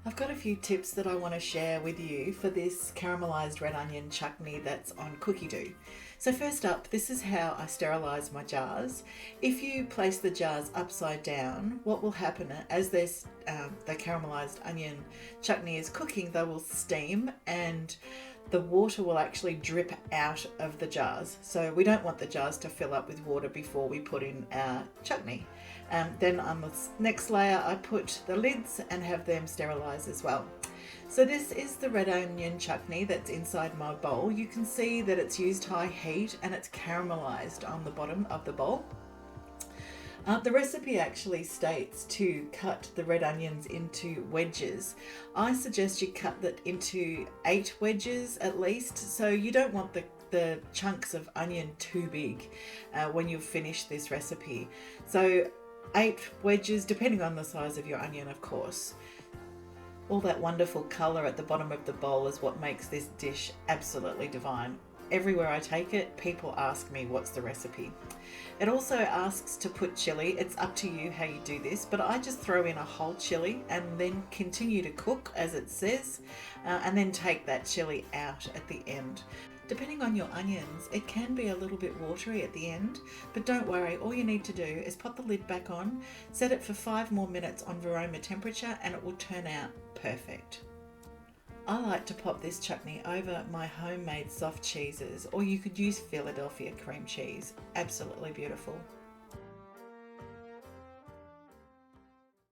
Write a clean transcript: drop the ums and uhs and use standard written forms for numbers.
I've got a few tips that I want to share with you for this caramelised red onion chutney that's on Cookidoo. So first up, this is how I sterilise my jars. If you place the jars upside down, what will happen as the caramelised onion chutney is cooking, they will steam and the water will actually drip out of the jars. So we don't want the jars to fill up with water before we put in our chutney. Then on the next layer, I put the lids and have them sterilised as well. So this is the red onion chutney that's inside my bowl. You can see that it's used high heat and it's caramelised on the bottom of the bowl. The recipe actually states to cut the red onions into wedges. I suggest you cut that into 8 wedges at least, so you don't want the chunks of onion too big when you finish this recipe. So 8 wedges, depending on the size of your onion, of course. All that wonderful colour at the bottom of the bowl is what makes this dish absolutely divine. Everywhere I take it, people ask me what's the recipe. It also asks to put chilli. It's up to you how you do this, but I just throw in a whole chilli and then continue to cook as it says, and then take that chilli out at the end. Depending on your onions, it can be a little bit watery at the end, but don't worry, all you need to do is pop the lid back on, set it for 5 more minutes on Veroma temperature, and it will turn out perfect. I like to pop this chutney over my homemade soft cheeses, or you could use Philadelphia cream cheese. Absolutely beautiful.